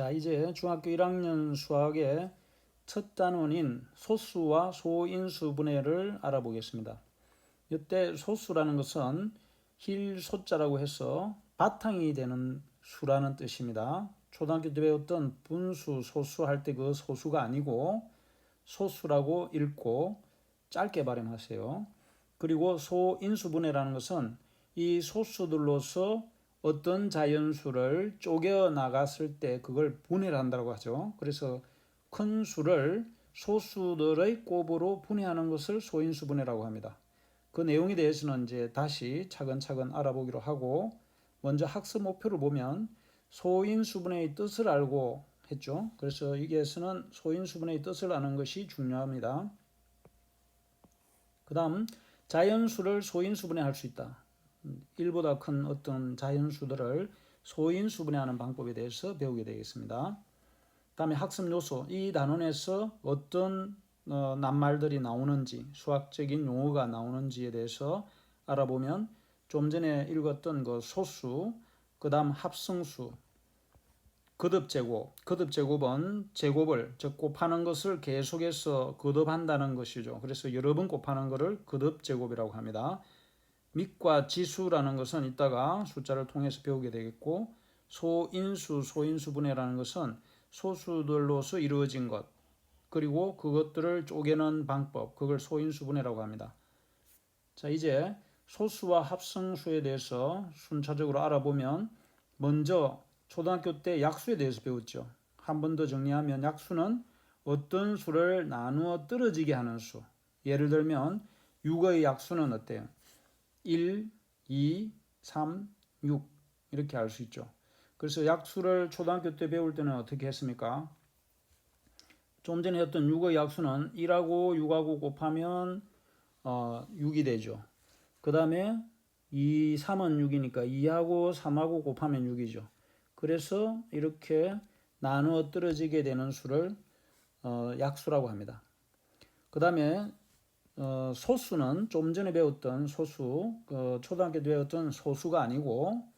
자, 이제 중학교 1학년 수학의 첫 단원인 소수와 소인수분해를 알아보겠습니다. 이때 소수라는 것은 힐소자라고 해서 바탕이 되는 수라는 뜻입니다. 초등학교 때 배웠던 분수, 소수 할 때 그 소수가 아니고 소수라고 읽고 짧게 발음하세요. 그리고 소인수분해라는 것은 이 소수들로서 어떤 자연수를 쪼개 나갔을 때 그걸 분해를 한다고 하죠. 그래서 큰 수를 소수들의 곱으로 분해하는 것을 소인수분해라고 합니다. 그 내용에 대해서는 이제 다시 차근차근 알아보기로 하고, 먼저 학습 목표를 보면 소인수분해의 뜻을 알고 했죠. 그래서 여기에서는 소인수분해의 뜻을 아는 것이 중요합니다. 그 다음 자연수를 소인수분해할 수 있다. 1보다 큰 어떤 자연수들을 소인수분해하는 방법에 대해서 배우게 되겠습니다. 그 다음에 학습 요소, 이 단원에서 어떤 낱말들이 나오는지, 수학적인 용어가 나오는지에 대해서 알아보면 좀 전에 읽었던 그 소수, 그 다음 합성수, 거듭제곱, 거듭제곱은 제곱을, 즉 곱하는 것을 계속해서 거듭한다는 것이죠. 그래서 여러 번 곱하는 것을 거듭제곱이라고 합니다. 밑과 지수라는 것은 이따가 숫자를 통해서 배우게 되겠고, 소인수, 소인수분해라는 것은 소수들로서 이루어진 것, 그리고 그것들을 쪼개는 방법, 그걸 소인수분해라고 합니다. 자, 이제 소수와 합성수에 대해서 순차적으로 알아보면, 먼저 초등학교 때 약수에 대해서 배웠죠. 한 번 더 정리하면 약수는 어떤 수를 나누어 떨어지게 하는 수. 예를 들면 6의 약수는 어때요? 1, 2, 3, 6 이렇게 알 수 있죠. 그래서 약수를 초등학교 때 배울 때는 어떻게 했습니까? 좀 전에 했던 6의 약수는 1하고 6하고 곱하면 6이 되죠. 그 다음에 2, 3은 6이니까 2하고 3하고 곱하면 6이죠. 그래서 이렇게 나누어 떨어지게 되는 수를 약수라고 합니다. 그 다음에 소수는 좀 전에 배웠던 소수, 초등학교 때 배웠던 소수가 아니고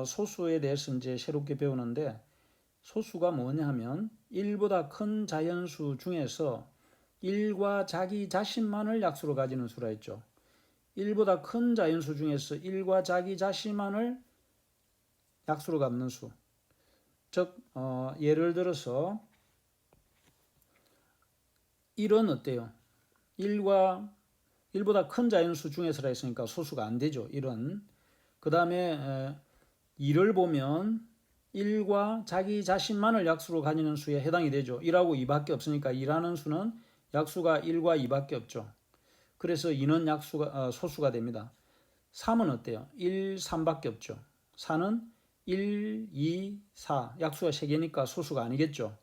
소수에 대해서 이제 새롭게 배우는데, 소수가 뭐냐 하면 1보다 큰 자연수 중에서 1과 자기 자신만을 약수로 가지는 수라 했죠. 1보다 큰 자연수 중에서 1과 자기 자신만을 약수로 갖는 수. 즉 예를 들어서 1은 어때요? 1보다 큰 자연수 중에서라 했으니까 소수가 안 되죠. 1은. 그 다음에 2를 보면 1과 자기 자신만을 약수로 가지는 수에 해당이 되죠. 1하고 2밖에 없으니까 2라는 수는 약수가 1과 2밖에 없죠. 그래서 2는 소수가 됩니다. 3은 어때요? 1, 3밖에 없죠. 4는 1, 2, 4 약수가 3개니까 소수가 아니겠죠.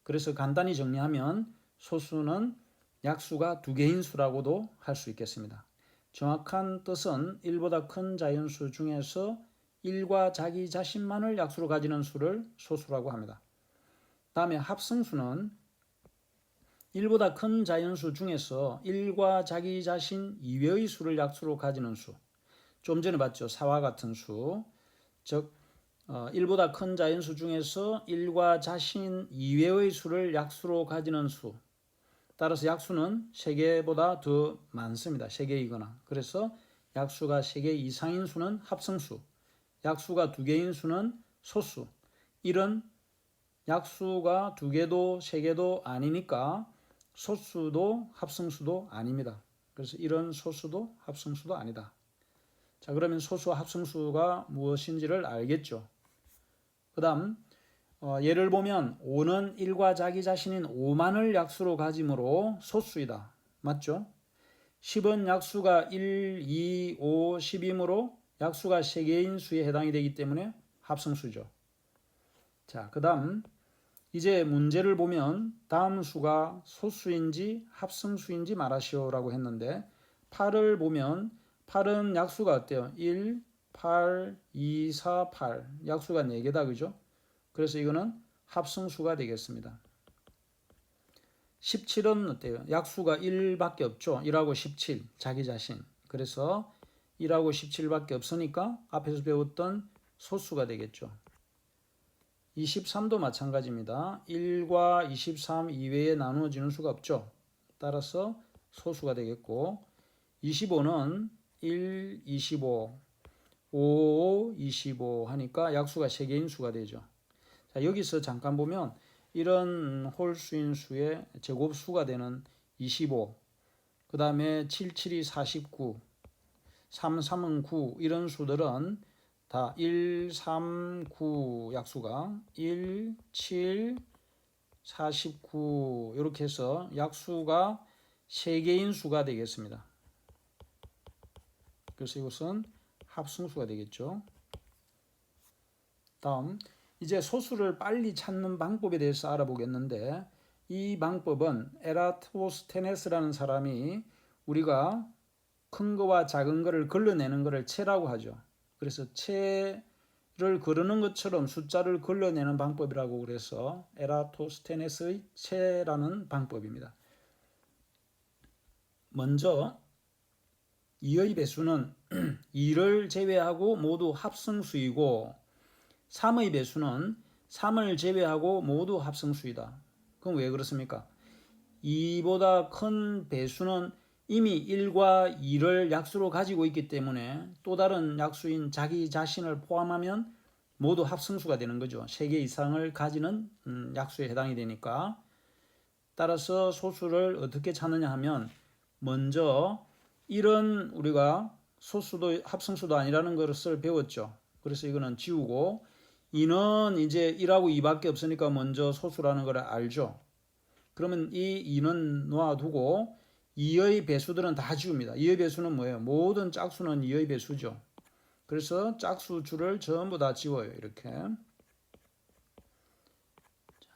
그래서 간단히 정리하면 소수는 약수가 2개인 수라고도 할 수 있겠습니다. 정확한 뜻은 1보다 큰 자연수 중에서 1과 자기 자신만을 약수로 가지는 수를 소수라고 합니다. 다음에 합성수는 1보다 큰 자연수 중에서 1과 자기 자신 이외의 수를 약수로 가지는 수. 좀 전에 봤죠. 4와 같은 수. 즉 1보다 큰 자연수 중에서 1과 자신 이외의 수를 약수로 가지는 수. 따라서 약수는 3개보다 더 많습니다. 3개이거나. 그래서 약수가 3개 이상인 수는 합성수, 약수가 2개인 수는 소수. 이런 약수가 2개도 3개도 아니니까 소수도 합성수도 아닙니다. 그래서 이런 소수도 합성수도 아니다. 자, 그러면 소수와 합성수가 무엇인지를 알겠죠. 그 다음 예를 보면 5는 1과 자기 자신인 5만을 약수로 가지므로 소수이다. 맞죠? 10은 약수가 1, 2, 5, 10이므로 약수가 3개인 수에 해당이 되기 때문에 합성수죠. 자, 그 다음 이제 문제를 보면 다음 수가 소수인지 합성수인지 말하시오라고 했는데, 8을 보면 8은 약수가 어때요? 1, 8, 2, 4, 8 약수가 4개다. 그죠? 그래서 이거는 합성수가 되겠습니다. 17은 어때요? 약수가 1밖에 없죠. 1하고 17 자기 자신. 그래서 1하고 17밖에 없으니까 앞에서 배웠던 소수가 되겠죠. 23도 마찬가지입니다. 1과 23 이외에 나누어지는 수가 없죠. 따라서 소수가 되겠고 25는 1, 25, 5, 25 하니까 약수가 3개인 수가 되죠. 자, 여기서 잠깐 보면 이런 홀수인 수의 제곱수가 되는 25, 그 다음에 7, 7이 49, 3, 3은 9 이런 수들은 다 1, 3, 9 약수가 1, 7, 49 이렇게 해서 약수가 3개인 수가 되겠습니다. 그래서 이것은 합성수가 되겠죠. 다음 이제 소수를 빨리 찾는 방법에 대해서 알아보겠는데 이 방법은 에라토스테네스라는 사람이 우리가 큰 거와 작은 거를 걸러내는 거를 채라고 하죠. 그래서 채를 거르는 것처럼 숫자를 걸러내는 방법이라고 그래서 에라토스테네스의 채라는 방법입니다. 먼저 2의 배수는 2를 제외하고 모두 합성수이고 3의 배수는 3을 제외하고 모두 합성수이다. 그럼 왜 그렇습니까? 2보다 큰 배수는 이미 1과 2를 약수로 가지고 있기 때문에 또 다른 약수인 자기 자신을 포함하면 모두 합성수가 되는 거죠. 3개 이상을 가지는 약수에 해당이 되니까. 따라서 소수를 어떻게 찾느냐 하면 먼저 1은 우리가 소수도 합성수도 아니라는 것을 배웠죠. 그래서 이거는 지우고 2는 이제 1하고 2밖에 없으니까 먼저 소수라는 걸 알죠. 그러면 이 2는 놓아두고 2의 배수들은 다 지웁니다. 2의 배수는 뭐예요? 모든 짝수는 2의 배수죠. 그래서 짝수 줄을 전부 다 지워요. 이렇게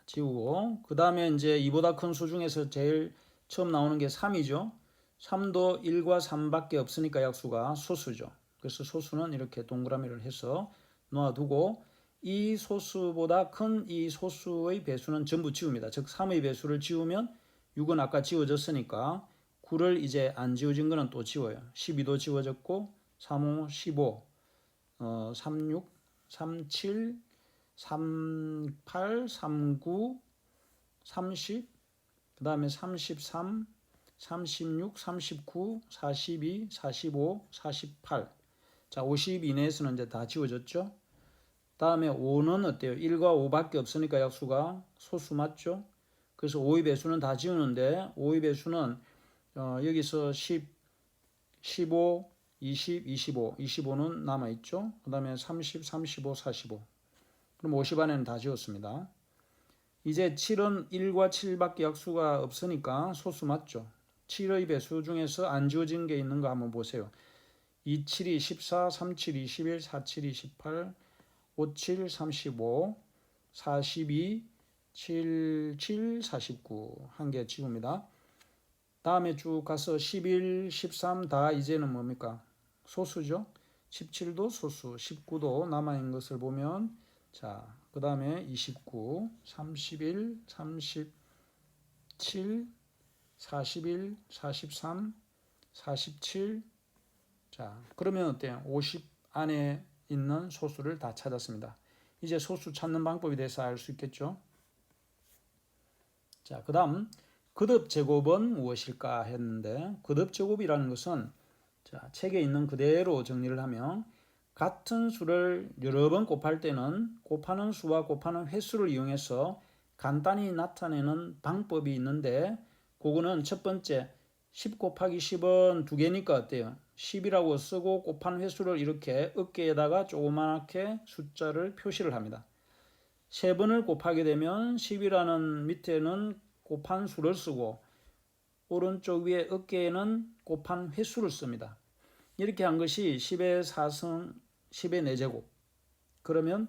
지우고 그 다음에 이제 2보다 큰 수 중에서 제일 처음 나오는 게 3이죠. 3도 1과 3밖에 없으니까 약수가 소수죠. 그래서 소수는 이렇게 동그라미를 해서 놓아두고 이 소수보다 큰 이 소수의 배수는 전부 지웁니다. 즉 3의 배수를 지우면 6은 아까 지워졌으니까 9를 이제 안 지워진 거는 또 지워요. 12도 지워졌고 3, 5, 15, 36, 37, 38, 39, 30, 그 다음에 33, 36, 39, 42, 45, 48. 자, 50 이내에서는 이제 다 지워졌죠. 다음에 5는 어때요? 1과 5밖에 없으니까 약수가 소수 맞죠? 그래서 5의 배수는 다 지우는데 5의 배수는 여기서 10, 15, 20, 25, 25는 남아있죠. 그 다음에 30, 35, 45. 그럼 50 안에는 다 지웠습니다. 이제 7은 1과 7밖에 약수가 없으니까 소수 맞죠. 7의 배수 중에서 안 지워진 게 있는 거 한번 보세요. 2, 7이 14, 3, 7, 21, 4, 7, 28, 5, 7, 35, 42, 7, 7, 49 한 개 지웁니다. 다음에 쭉 가서 11, 13 다 이제는 뭡니까? 소수죠. 17도 소수, 19도 남아있는 것을 보면 자, 그 다음에 29, 31, 37, 41, 43, 47. 자, 그러면 어때요? 50 안에 있는 소수를 다 찾았습니다. 이제 소수 찾는 방법에 대해서 알 수 있겠죠? 자, 그 다음 거듭 제곱은 무엇일까 했는데 거듭 제곱이라는 것은 자, 책에 있는 그대로 정리를 하면 같은 수를 여러 번 곱할 때는 곱하는 수와 곱하는 횟수를 이용해서 간단히 나타내는 방법이 있는데 그거는 첫 번째 10 곱하기 10은 두 개니까 어때요? 10이라고 쓰고 곱한 횟수를 이렇게 어깨에다가 조그맣게 숫자를 표시를 합니다. 세 번을 곱하게 되면 10이라는 밑에는 곱한 수를 쓰고 오른쪽 위에 어깨에는 곱한 횟수를 씁니다. 이렇게 한 것이 10의 4승 10의 4제곱. 그러면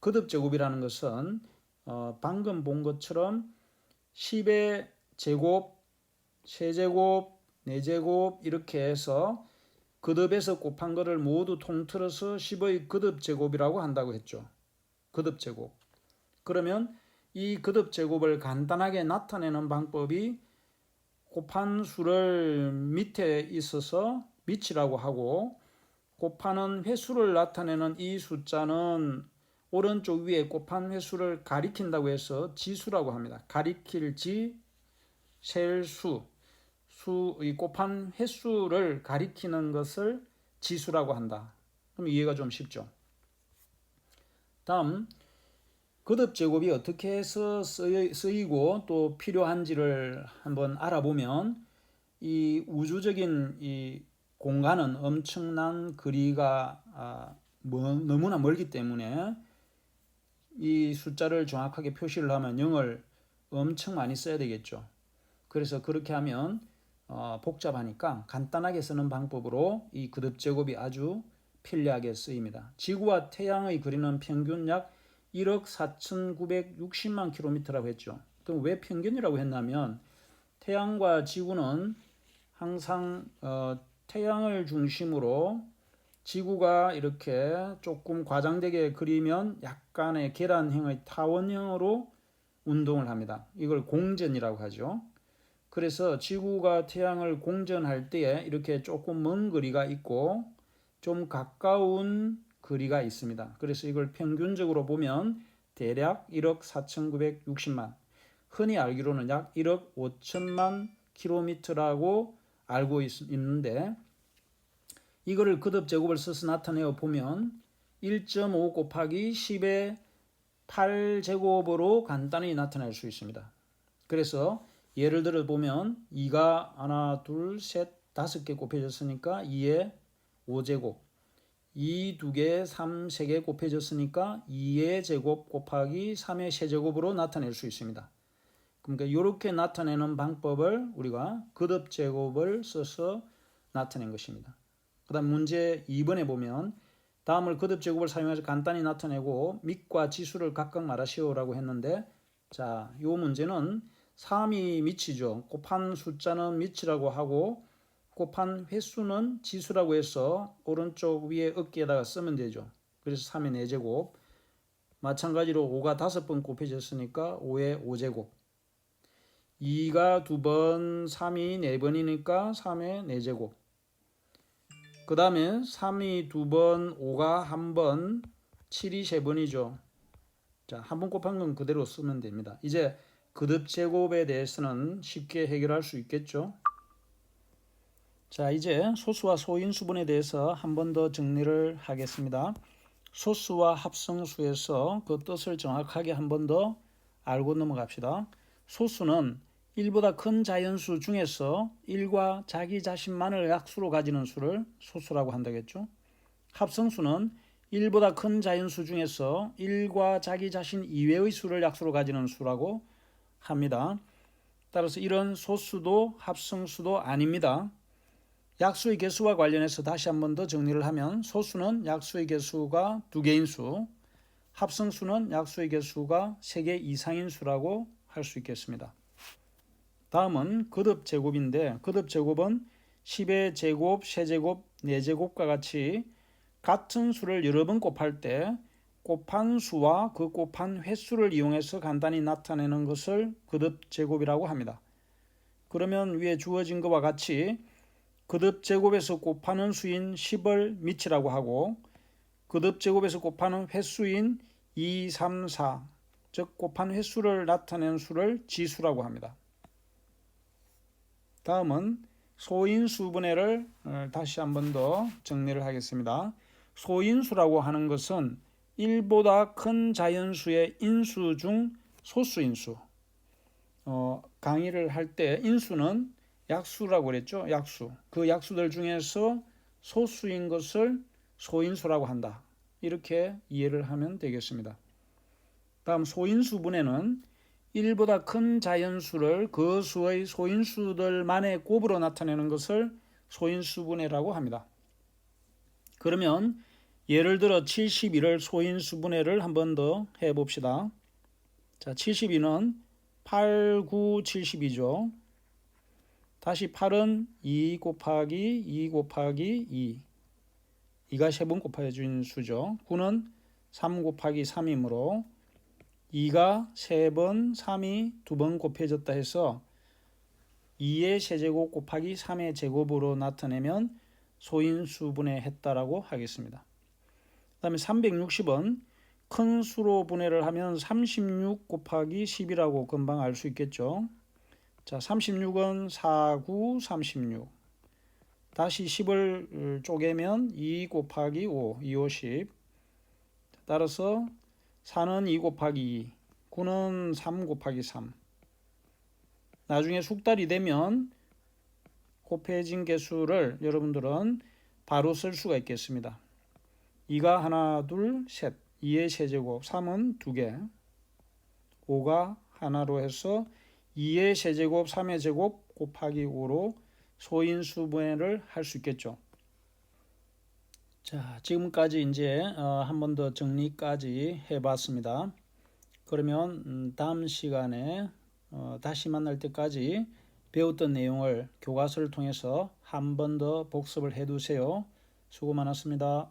거듭제곱이라는 것은 방금 본 것처럼 10의 제곱, 세제곱, 4제곱 이렇게 해서 거듭에서 곱한 것을 모두 통틀어서 10의 거듭제곱이라고 한다고 했죠. 거듭제곱. 그러면 이 거듭제곱을 간단하게 나타내는 방법이 곱한 수를 밑에 있어서 밑이라고 하고 곱하는 횟수를 나타내는 이 숫자는 오른쪽 위에 곱한 횟수를 가리킨다고 해서 지수라고 합니다. 가리킬 지, 셀 수, 이 곱한 횟수를 가리키는 것을 지수라고 한다. 그럼 이해가 좀 쉽죠. 다음 거듭 제곱이 어떻게 해서 쓰이고 또 필요한지를 한번 알아보면 이 우주적인 이 공간은 엄청난 거리가 너무나 멀기 때문에 이 숫자를 정확하게 표시를 하면 0을 엄청 많이 써야 되겠죠. 그래서 그렇게 하면 복잡하니까 간단하게 쓰는 방법으로 이 거듭 제곱이 아주 편리하게 쓰입니다. 지구와 태양의 거리는 평균 약 1억 4,960만 킬로미터라고 했죠. 그럼 왜 평균이라고 했냐면 태양과 지구는 항상 태양을 중심으로 지구가 이렇게 조금 과장되게 그리면 약간의 계란형의 타원형으로 운동을 합니다. 이걸 공전이라고 하죠. 그래서 지구가 태양을 공전할 때에 이렇게 조금 먼 거리가 있고 좀 가까운 거리가 있습니다. 그래서 이걸 평균적으로 보면 대략 1억 4,960만, 흔히 알기로는 약 1억 5천만 킬로미터라고 알고 있는데 이거를 거듭 제곱을 써서 나타내어 보면 1.5 곱하기 10의 8제곱으로 간단히 나타낼 수 있습니다. 그래서 예를 들어 보면 2가 하나, 둘, 셋, 5개 곱해졌으니까 2의 5제곱, 2, 2개, 3, 3개 곱해졌으니까 2의 제곱 곱하기 3의 세제곱으로 나타낼 수 있습니다. 그러니까 이렇게 나타내는 방법을 우리가 거듭 제곱을 써서 나타낸 것입니다. 그 다음 문제 2번에 보면 다음을 거듭 제곱을 사용해서 간단히 나타내고 밑과 지수를 각각 말하시오라고 했는데 자, 이 문제는 3이 밑이죠. 곱한 숫자는 밑이라고 하고 곱한 횟수는 지수라고 해서 오른쪽 위에 어깨에다가 쓰면 되죠. 그래서 3의 4제곱. 마찬가지로 5가 5번 곱해졌으니까 5의 5제곱. 2가 2번, 3이 4번이니까 3의 4제곱. 그 다음에 3이 2번, 5가 1번, 7이 3번이죠. 자, 한 번 곱한 건 그대로 쓰면 됩니다. 이제 거듭 제곱에 대해서는 쉽게 해결할 수 있겠죠. 자, 이제 소수와 소인수분에 대해서 한 번 더 정리를 하겠습니다. 소수와 합성수에서 그 뜻을 정확하게 한 번 더 알고 넘어갑시다. 소수는 1보다 큰 자연수 중에서 1과 자기 자신만을 약수로 가지는 수를 소수라고 한다겠죠. 합성수는 1보다 큰 자연수 중에서 1과 자기 자신 이외의 수를 약수로 가지는 수라고 합니다. 따라서 이런 소수도 합성수도 아닙니다. 약수의 개수와 관련해서 다시 한 번 더 정리를 하면 소수는 약수의 개수가 2개인 수, 합성수는 약수의 개수가 3개 이상인 수라고 할 수 있겠습니다. 다음은 거듭 제곱인데 거듭 제곱은 10의 제곱, 세제곱, 4제곱과 같이 같은 수를 여러 번 곱할 때 곱한 수와 그 곱한 횟수를 이용해서 간단히 나타내는 것을 거듭 제곱이라고 합니다. 그러면 위에 주어진 것과 같이 거듭 제곱에서 곱하는 수인 10을 밑이라고 하고 거듭 제곱에서 곱하는 횟수인 2, 3, 4, 즉 곱한 횟수를 나타내는 수를 지수라고 합니다. 다음은 소인수분해를 다시 한 번 더 정리를 하겠습니다. 소인수라고 하는 것은 1보다 큰 자연수의 인수 중 소수인수. 강의를 할 때 인수는 약수라고 그랬죠. 약수. 그 약수들 중에서 소수인 것을 소인수라고 한다. 이렇게 이해를 하면 되겠습니다. 다음 소인수분해는 1보다 큰 자연수를 그 수의 소인수들만의 곱으로 나타내는 것을 소인수분해라고 합니다. 그러면 예를 들어 72를 소인수분해를 한 번 더 해봅시다. 자, 72는 8, 9, 72죠. 다시 8은 2 곱하기 2 곱하기 2. 2가 3번 곱해진 수죠. 9는 3 곱하기 3이므로 2가 3번, 3이 2번 곱해졌다 해서 2의 세제곱 곱하기 3의 제곱으로 나타내면 소인수분해 했다라고 하겠습니다. 그 다음에 360은 큰 수로 분해를 하면 36 곱하기 10이라고 금방 알 수 있겠죠. 자, 36은 4, 9, 36. 다시 10을 쪼개면 2 곱하기 5, 2, 5, 10. 따라서 4는 2 곱하기 2, 9는 3 곱하기 3. 나중에 숙달이 되면 곱해진 개수를 여러분들은 바로 쓸 수가 있겠습니다. 2가 하나, 둘, 셋. 2의 세제곱, 3은 2개. 5가 하나로 해서 2의 세제곱, 3의 제곱 곱하기 5로 소인수 분해를 할 수 있겠죠. 자, 지금까지 이제 한 번 더 정리까지 해봤습니다. 그러면 다음 시간에 다시 만날 때까지 배웠던 내용을 교과서를 통해서 한 번 더 복습을 해두세요. 수고 많았습니다.